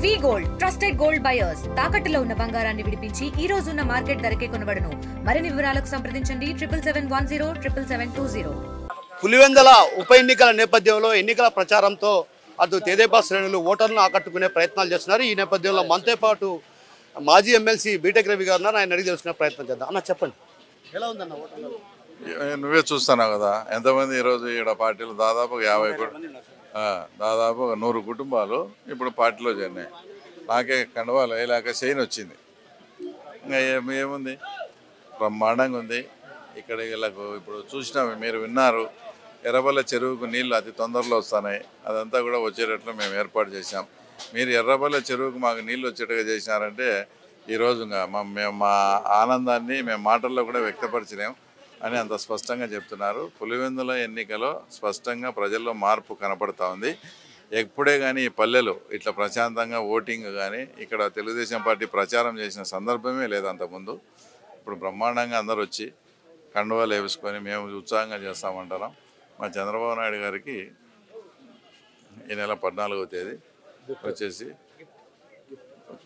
వి gold trusted gold buyers తాకట్టులో ఉన్న బంగారాన్ని విడిపించి ఈ రోజు ఉన్న మార్కెట్ ధరకే కొనబడును. మరిన్ని వివరాలకు సంప్రదించండి 7710772020. పులివెందుల ఉప ఎన్నికల నేపథ్యంలో ఎన్నికల ప్రచారంతో అటు తెదేపా శ్రేణులు ఓటర్లను ఆకట్టుకునే ప్రయత్నాలు చేస్తున్నారు. ఈ నేపథ్యంలో మనతో పాటు మాజీ ఎమ్మెల్సీ బీటెక్ రవి గారు ఉన్నారు. ఆయన అడిగి తెలుసుకునే ప్రయత్నం చేద్దాం. అన్న చెప్పండి, ఎలా ఉందన్న ఓటర్లు? నువ్వే చూస్తున్నావు కదా ఎంతమంది ఈరోజు ఈడ పార్టీలు దాదాపు 50 దాదాపు 100 కుటుంబాలు ఇప్పుడు పార్టీలో చేరినాయి. నాకే కండవాలు వేయలేక చైన్ వచ్చింది. ఇంకా ఏముంది, బ్రహ్మాండంగా ఉంది. ఇక్కడ వీళ్ళకు ఇప్పుడు చూసినా మీరు విన్నారు, ఎర్రబల్ల చెరువుకు నీళ్ళు అతి తొందరలో వస్తున్నాయి. అదంతా కూడా వచ్చేటట్లు మేము ఏర్పాటు చేశాం. మీరు ఎర్రబల్ల చెరువుకు మాకు నీళ్ళు వచ్చేట్టుగా చేసినారంటే ఈరోజు మేము మా ఆనందాన్ని మేము మాటల్లో కూడా వ్యక్తపరిచినాం అని అంత స్పష్టంగా చెప్తున్నారు. పులివెందుల ఎన్నికలో స్పష్టంగా ప్రజల్లో మార్పు కనపడతా ఉంది. ఎప్పుడే కానీ ఈ పల్లెలు ఇట్లా ప్రశాంతంగా ఓటింగ్ కానీ ఇక్కడ తెలుగుదేశం పార్టీ ప్రచారం చేసిన సందర్భమే లేదు అంతకుముందు. ఇప్పుడు బ్రహ్మాండంగా అందరూ వచ్చి కండువాలు వేసుకొని మేము ఉత్సాహంగా చేస్తామంటున్నాం. మా చంద్రబాబు నాయుడు గారికి ఈ నెల 14వ తేదీ వచ్చేసి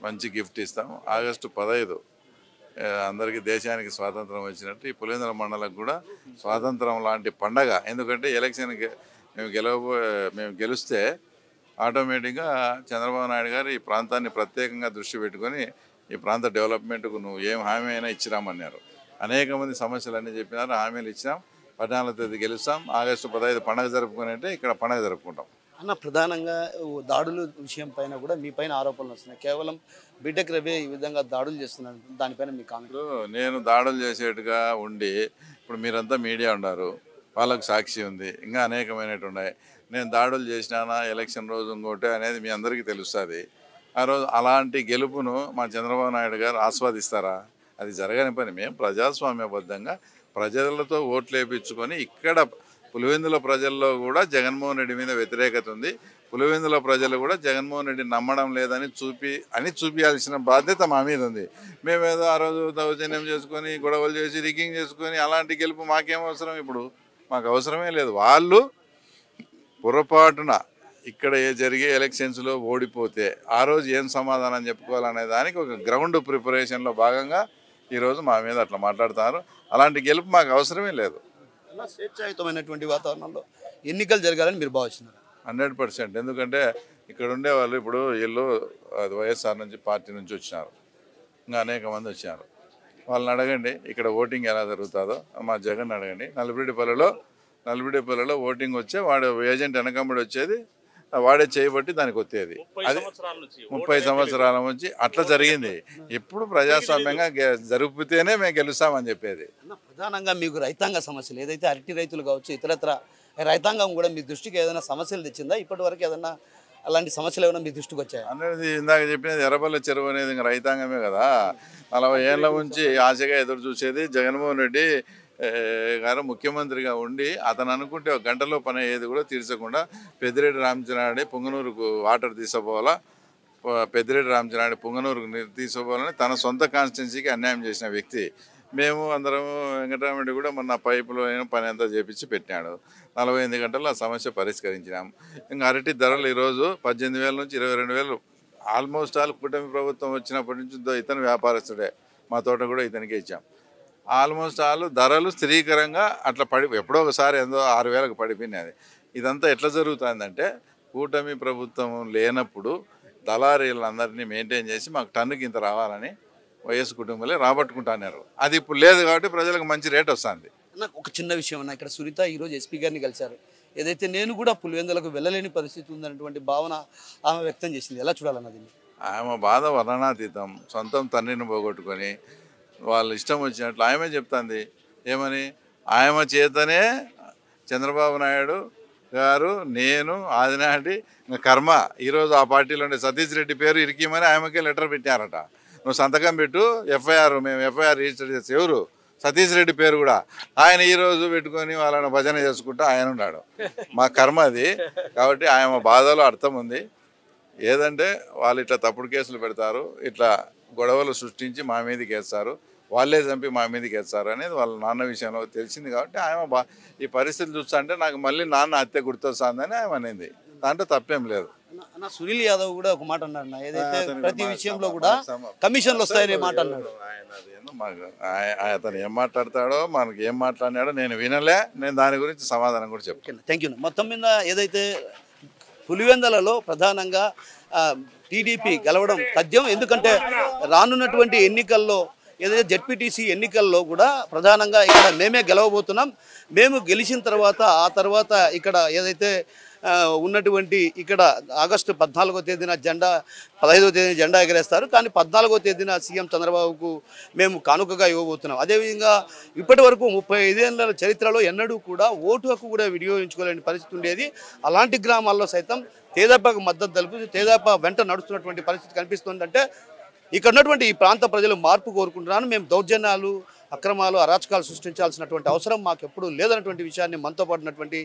మంచి గిఫ్ట్ ఇస్తాం. ఆగస్టు 15 అందరికీ దేశానికి స్వాతంత్రం వచ్చినట్టు ఈ పులివెందుల మండలకు కూడా స్వాతంత్రం లాంటి పండగ. ఎందుకంటే ఎలక్షన్కి మేము గెలిస్తే ఆటోమేటిక్గా చంద్రబాబు నాయుడు గారు ఈ ప్రాంతాన్ని ప్రత్యేకంగా దృష్టి పెట్టుకొని ఈ ప్రాంత డెవలప్మెంట్కు నువ్వు ఏం హామీ అయినా ఇచ్చిరామన్నారు. అనేక మంది సమస్యలన్నీ చెప్పినారు, హామీలు ఇచ్చినాం. 14వ తేదీ గెలుస్తాం. ఆగస్టు 15 పండుగ జరుపుకొని అంటే ఇక్కడ పండుగ జరుపుకుంటాం. అన్న, ప్రధానంగా దాడుల విషయం పైన కూడా మీ పైన ఆరోపణలు వస్తున్నాయి. కేవలం బీటెక్ రవి ఈ విధంగా దాడులు చేస్తున్నారు, దానిపైన మీ కామెంట్? నేను దాడులు చేసేట్టుగా ఉండి ఇప్పుడు మీరంతా మీడియా ఉన్నారు, వాళ్ళకు సాక్షి ఉంది, ఇంకా అనేకమైనవి ఉన్నాయి. నేను దాడులు చేసినానా ఎలక్షన్ రోజు ఇంకోటి అనేది మీ అందరికీ తెలుస్తుంది. ఆ రోజు అలాంటి గెలుపును మా చంద్రబాబు నాయుడు గారు ఆస్వాదిస్తారా? అది జరగని పని. మేము ప్రజాస్వామ్యబద్ధంగా ప్రజలతో ఓట్లు వేయించుకొని ఇక్కడ పులివెందుల ప్రజల్లో కూడా జగన్మోహన్ రెడ్డి మీద వ్యతిరేకత ఉంది. పులివెందుల ప్రజలు కూడా జగన్మోహన్ రెడ్డి నమ్మడం లేదని చూపించాల్సిన బాధ్యత మా మీద ఉంది. మేమేదో ఆ రోజు దౌర్జన్యం చేసుకొని గొడవలు చేసి రిగ్గింగ్ చేసుకొని అలాంటి గెలుపు మాకేం అవసరం? ఇప్పుడు మాకు అవసరమే లేదు. వాళ్ళు పొరపాటున ఇక్కడ జరిగే ఎలక్షన్స్లో ఓడిపోతే ఆ రోజు ఏం సమాధానం చెప్పుకోవాలనే దానికి ఒక గ్రౌండ్ ప్రిపరేషన్లో భాగంగా ఈరోజు మా మీద అట్లా మాట్లాడుతున్నారు. అలాంటి గెలుపు మాకు అవసరమే లేదు. స్వేచ్ఛాయుతమైనటువంటి వాతావరణంలో ఎన్నికలు జరగాలని మీరు భావిస్తున్నారు? 100%. ఎందుకంటే ఇక్కడ ఉండేవాళ్ళు ఇప్పుడు వీళ్ళు వైఎస్ఆర్ నుంచి పార్టీ నుంచి వచ్చినారు, ఇంకా అనేక మంది వచ్చినారు. వాళ్ళని అడగండి ఇక్కడ ఓటింగ్ ఎలా జరుగుతుందో. మా జగన్ అడగండి, నలబిడిపల్లిలో ఓటింగ్ వచ్చే వాడు ఏజెంట్ వెనకమ్మడి వచ్చేది, వాడే చేయబట్టి దానికి వచ్చేది. అది 30 సంవత్సరాల నుంచి అట్లా జరిగింది. ఇప్పుడు ప్రజాస్వామ్యంగా జరిపితేనే మేము గెలుస్తామని చెప్పేది. ప్రధానంగా మీకు రైతాంగ సమస్యలు ఏదైతే అరటి రైతులు కావచ్చు, ఇతరత్ర రైతాంగం కూడా మీ దృష్టికి ఏదైనా సమస్యలు తెచ్చిందా? ఇప్పటి వరకు ఏదైనా అలాంటి సమస్యలు ఏమైనా మీ దృష్టికి వచ్చాయి? అనేది ఇందాక చెప్పినది ఎర్రబల్ల చెరువు అనేది ఇంకా రైతాంగమే కదా. 40 ఏళ్ళ నుంచి ఆశగా ఎదురు చూసేది. జగన్మోహన్ రెడ్డి గారు ముఖ్యమంత్రిగా ఉండి అతను అనుకుంటే ఒక గంటలో పని అయ్యేది కూడా తీర్చకుండా పెద్దిరెడ్డి రామచంద్రారెడ్డి పొంగనూరుకు వాటర్ తీసుకుపోవాలా, పెద్దిరెడ్డి రామచంద్రారెడ్డి పొంగనూరుకు తీసుకుపోవాలని తన సొంత కాన్స్టిట్యున్సీకి అన్యాయం చేసిన వ్యక్తి. మేము అందరము వెంకటరామరెడ్డి కూడా మొన్న పైపులో పని అంతా చేపించి పెట్టినాడు. 48 గంటల్లో ఆ సమస్య పరిష్కరించినాం. ఇంకా అరటి ధరలు ఈరోజు 18,000 నుంచి 22,000 ఆల్మోస్ట్ ఆల్ కూటమి ప్రభుత్వం వచ్చినప్పటి నుంచి ఇతను వ్యాపారస్తుడే. మా తోట కూడా ఇతనికే ఇచ్చాం. ఆల్మోస్ట్ ఆల్ ధరలు స్థిరీకరంగా అట్లా ఎప్పుడో ఒకసారి ఎంతో 6,000కు పడిపోయినది. ఇదంతా ఎట్లా జరుగుతుందంటే కూటమి ప్రభుత్వం లేనప్పుడు దళారీలందరినీ మెయింటైన్ చేసి మాకు టన్నుకి ఇంత రావాలని వైఎస్ కుటుంబాలే రాబట్టుకుంటున్నారు. అది ఇప్పుడు లేదు కాబట్టి ప్రజలకు మంచి రేట్ వస్తుంది. ఒక చిన్న విషయం అన్న, ఇక్కడ సునీత ఈరోజు ఎస్పీ గారిని కలిశారు. ఏదైతే నేను కూడా పులివెందులకు వెళ్ళలేని పరిస్థితి ఉందన్నటువంటి భావన ఆమె వ్యక్తం చేసింది. ఎలా చూడాలన్నది? ఆమె బాధ వర్ణనాతీతం. సొంతం తండ్రిని పోగొట్టుకొని వాళ్ళు ఇష్టం వచ్చినట్లు ఆమె చెప్తుంది. ఏమని? ఆమె చేతనే చంద్రబాబు నాయుడు గారు నేను ఆదినాటి కర్మ ఈరోజు ఆ పార్టీలో ఉండే సతీష్ రెడ్డి పేరు ఇరికిమని ఆమెకే లెటర్ పెట్టారట. నువ్వు సంతకం పెట్టు, మేము ఎఫ్ఐఆర్ రిజిస్టర్ చేసి ఎవరు సతీష్ రెడ్డి పేరు కూడా ఆయన ఈరోజు పెట్టుకొని వాళ్ళని భజన చేసుకుంటూ ఆయన ఉన్నాడు. మా కర్మ అది. కాబట్టి ఆయన బాధలో అర్థం ఉంది. ఏదంటే వాళ్ళు ఇట్లా తప్పుడు కేసులు పెడతారు, ఇట్లా గొడవలు సృష్టించి మా మీదకి వేస్తారు, వాళ్ళే చంపి మా మీదకి వేస్తారు అనేది వాళ్ళ నాన్న విషయంలో తెలిసింది. కాబట్టి ఆయన ఈ పరిస్థితి చూస్తా అంటే నాకు మళ్ళీ నాన్న హత్య గుర్తొస్తుందని ఆయన అనేది. దాంట్లో తప్పేం లేదు. అన్న సునీల్ యాదవ్ కూడా ఒక మాట అన్నాడు అన్న, ఏదైతే ప్రతి విషయంలో కూడా కమిషన్లు వస్తాయనే మాట అన్నాడు. అతను ఏం మాట్లాడతాడో మనకి ఏం మాట్లాడినాడో నేను వినలే, నేను దాని గురించి సమాధానం కూడా చెప్తాను. Thank you. మొత్తం మీద ఏదైతే పులివెందలలో ప్రధానంగా టీడీపీ గెలవడం తథ్యం. ఎందుకంటే రానున్నటువంటి ఎన్నికల్లో ఏదైతే జెడ్పీటీసీ ఎన్నికల్లో కూడా ప్రధానంగా ఇక్కడ మేమే గెలవబోతున్నాం. మేము గెలిచిన తర్వాత ఆ తర్వాత ఇక్కడ ఏదైతే ఉన్నటువంటి ఇక్కడ ఆగస్టు 14వ తేదీన జెండా 15వ తేదీన జెండా ఎగరేస్తారు. కానీ 14వ తేదీన సీఎం చంద్రబాబుకు మేము కానుకగా ఇవ్వబోతున్నాం. అదేవిధంగా ఇప్పటి వరకు 35 ఏళ్ల చరిత్రలో ఎన్నడూ కూడా ఓటు హక్కు కూడా వినియోగించుకోలేని పరిస్థితి ఉండేది. అలాంటి గ్రామాల్లో సైతం తేదేపాకు మద్దతు తెలుపుతూ తేదేపా వెంట నడుస్తున్నటువంటి పరిస్థితి కనిపిస్తుందంటే ఇక్కడ ఉన్నటువంటి ఈ ప్రాంత ప్రజలు మార్పు కోరుకుంటున్నాను. మేము దౌర్జన్యాలు, అక్రమాలు, అరాచకాలు సృష్టించాల్సినటువంటి అవసరం మాకు ఎప్పుడూ లేదన్నటువంటి విషయాన్ని మనతో పాటున్నటువంటి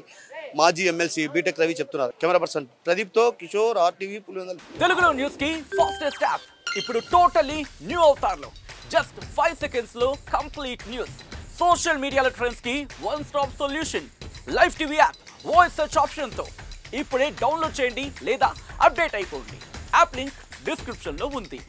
మాజీ ఎమ్మెల్సీ బీటెక్ రవి చెప్తున్నారు. కెమెరా పర్సన్ ప్రదీప్తో కిషోర్, RTV పులివెందుల. తెలుగులో న్యూస్ కి ఫాస్టెస్ట్ యాప్ ఇప్పుడు టోటలీ న్యూ అవతార్లో జస్ట్ 5 seconds లో కంప్లీట్ న్యూస్. సోషల్ మీడియాలో ట్రెండ్స్ కి one stop solution. Live TV app voice search option తో ఇప్పుడే డౌన్లోడ్ చేయండి లేదా అప్డేట్ అయిపోండి. యాప్ లింక్ డిస్క్రిప్షన్ లో ఉంది.